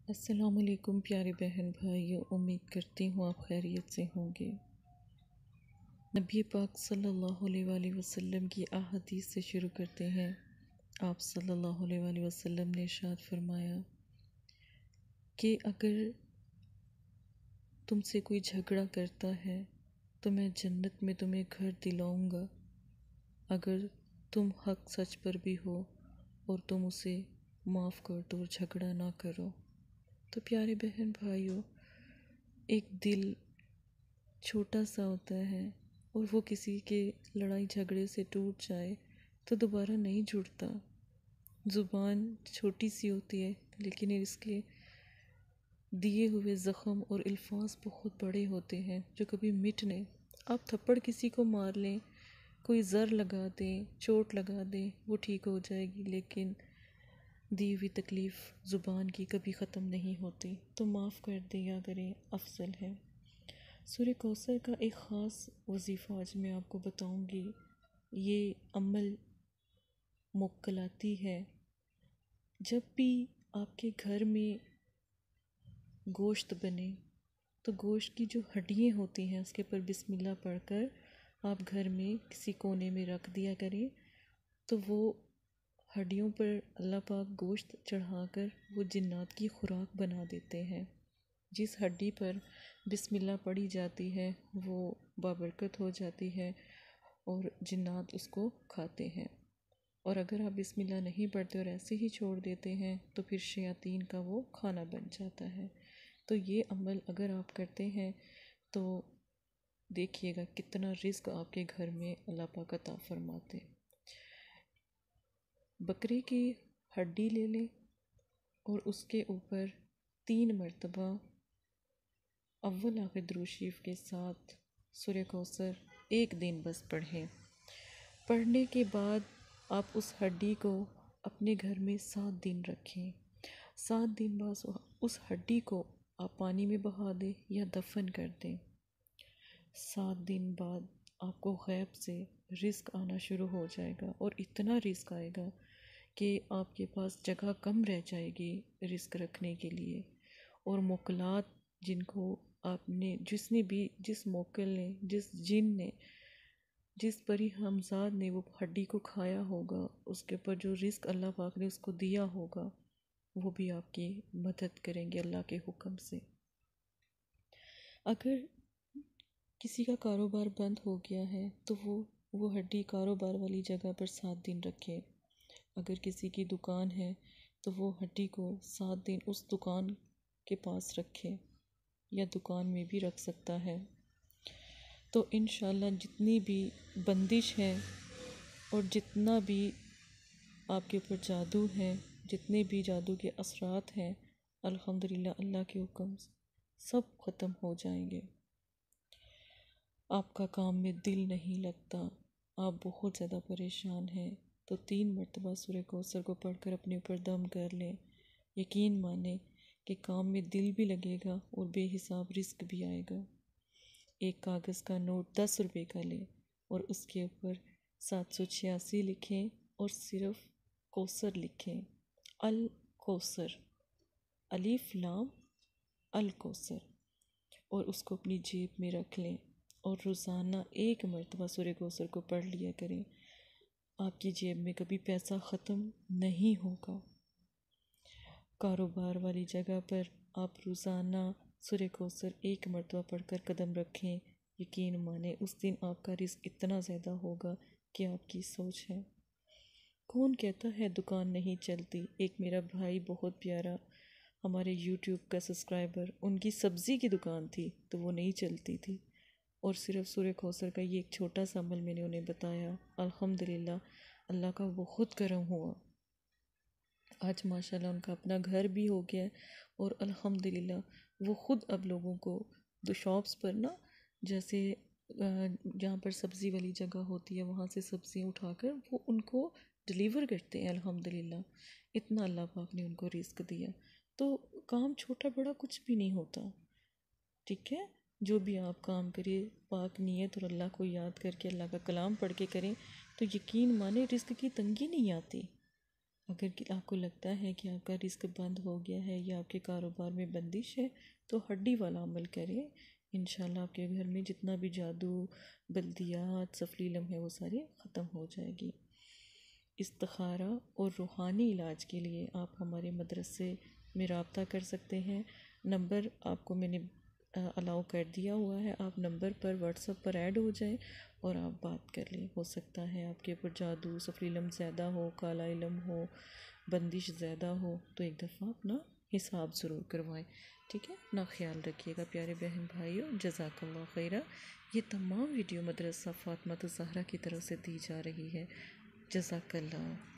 अस्सलामुअलैकुम प्यारे बहन भाइयों, उम्मीद करती हूँ आप खैरियत से होंगे। नबी पाक सल्लल्लाहु अलैहि वसल्लम की अहादीस से शुरू करते हैं। आप सल्लल्लाहु अलैहि वसल्लम ने इरशाद फरमाया कि अगर तुमसे कोई झगड़ा करता है तो मैं जन्नत में तुम्हें घर दिलाऊंगा अगर तुम हक सच पर भी हो और तुम उसे माफ़ कर दो और झगड़ा ना करो। तो प्यारे बहन भाइयों, एक दिल छोटा सा होता है और वो किसी के लड़ाई झगड़े से टूट जाए तो दोबारा नहीं जुड़ता। ज़ुबान छोटी सी होती है लेकिन इसके दिए हुए ज़ख़म और अल्फाज बहुत बड़े होते हैं जो कभी मिट नहीं। आप थप्पड़ किसी को मार लें, कोई ज़र लगा दें, चोट लगा दें, वो ठीक हो जाएगी, लेकिन दी हुई तकलीफ़ ज़ुबान की कभी ख़त्म नहीं होती। तो माफ़ कर दिया करें, अफजल है। सूर्य कौसर का एक ख़ास वजीफ़ा आज मैं आपको बताऊंगी। ये अमल मुक्कलाती है। जब भी आपके घर में गोश्त बने तो गोश्त की जो हड्डियाँ होती हैं उसके ऊपर बिस्मिल्लाह पढ़कर आप घर में किसी कोने में रख दिया करें। तो वो हड्डियों पर अल्लाह पाक गोश्त चढ़ाकर वो जिन्नात की खुराक बना देते हैं। जिस हड्डी पर बिस्मिल्लाह पढ़ी जाती है वो बाबरकत हो जाती है और जिन्नात उसको खाते हैं। और अगर आप बिस्मिल्लाह नहीं पढ़ते और ऐसे ही छोड़ देते हैं तो फिर शयातीन का वो खाना बन जाता है। तो ये अमल अगर आप करते हैं तो देखिएगा कितना रिस्क आपके घर में अल्लाह पाक अता फरमाते। बकरी की हड्डी ले लें और उसके ऊपर 3 मरतबा अव्वल आखिर दुरूद शरीफ के साथ सूर्य कौसर एक दिन बस पढ़ें। पढ़ने के बाद आप उस हड्डी को अपने घर में 7 दिन रखें। 7 दिन बाद उस हड्डी को आप पानी में बहा दें या दफन कर दें। 7 दिन बाद आपको गैब से रिस्क आना शुरू हो जाएगा और इतना रिस्क आएगा कि आपके पास जगह कम रह जाएगी रिस्क रखने के लिए। और मुकलात जिनको आपने जिसने भी जिस मोकल ने जिस जिन ने जिस परी हमजाद ने वो हड्डी को खाया होगा उसके ऊपर जो रिस्क अल्लाह पाक ने उसको दिया होगा वो भी आपकी मदद करेंगे अल्लाह के हुक्म से। अगर किसी का कारोबार बंद हो गया है तो वो हड्डी कारोबार वाली जगह पर 7 दिन रखे। अगर किसी की दुकान है तो वो हड्डी को 7 दिन उस दुकान के पास रखे या दुकान में भी रख सकता है। तो इंशाल्लाह जितनी भी बंदिश है और जितना भी आपके ऊपर जादू है, जितने भी जादू के असरात हैं, अल्हम्दुलिल्लाह अल्लाह के हुक्म सब ख़त्म हो जाएंगे। आपका काम में दिल नहीं लगता, आप बहुत ज़्यादा परेशान हैं तो 3 मरतबा सूरह कौसर को पढ़कर अपने ऊपर दम कर लें। यकीन माने कि काम में दिल भी लगेगा और बेहिसाब रिस्क भी आएगा। एक कागज़ का नोट 10 रुपये का लें और उसके ऊपर 786 लिखें और सिर्फ कौसर लिखें, अल कौसर, अलिफ लाम अल कौसर, और उसको अपनी जेब में रख लें और रोज़ाना 1 मरतबा सूरह कौसर को पढ़ लिया करें। आपकी जेब में कभी पैसा ख़त्म नहीं होगा। कारोबार वाली जगह पर आप रोज़ाना सूरह कौसर 1 मरतबा पढ़कर कदम रखें। यकीन माने उस दिन आपका रिस्क इतना ज़्यादा होगा कि आपकी सोच है। कौन कहता है दुकान नहीं चलती। एक मेरा भाई बहुत प्यारा हमारे यूट्यूब का सब्सक्राइबर, उनकी सब्ज़ी की दुकान थी तो वो नहीं चलती थी और सिर्फ सूरह कौसर का ये एक छोटा सा अमल मैंने उन्हें बताया। अल्हम्दुलिल्लाह अल्लाह का बहुत करम हुआ। आज माशाल्लाह उनका अपना घर भी हो गया है और अल्हम्दुलिल्लाह वो ख़ुद अब लोगों को दो शॉप्स पर ना, जैसे जहाँ पर सब्ज़ी वाली जगह होती है वहाँ से सब्ज़ियाँ उठाकर वो उनको डिलीवर करते हैं। अल्हम्दुलिल्लाह इतना अल्लाह पाक ने उनको रिस्क दिया। तो काम छोटा बड़ा कुछ भी नहीं होता, ठीक है। जो भी आप काम करिए पाक नीयत और अल्लाह को याद करके अल्लाह का कलाम पढ़ के करें तो यकीन माने रिस्क की तंगी नहीं आती। अगर कि आपको लगता है कि आपका रिस्क बंद हो गया है या आपके कारोबार में बंदिश है तो हड्डी वाला अमल करें। इंशाल्लाह आपके घर में जितना भी जादू, बल्दियात, सफली लम्हे वो सारे ख़त्म हो जाएगी। इस्तिखारा और रूहानी इलाज के लिए आप हमारे मदरसे में रब्ता कर सकते हैं। नंबर आपको मैंने अलाउ कर दिया हुआ है, आप नंबर पर व्हाट्सएप पर ऐड हो जाएं और आप बात कर लें। हो सकता है आपके ऊपर जादू, सफली इल्म ज़्यादा हो, काला इल्म हो, बंदिश ज़्यादा हो, तो एक दफ़ा अपना हिसाब ज़रूर करवाएं। ठीक है, अपना ख्याल रखिएगा प्यारे बहन भाइयों। जज़ाकल्लाह खैरा। ये तमाम वीडियो मदरसा फ़ातिमा ज़हरा की तरफ से दी जा रही है। जज़ाकल्लाह।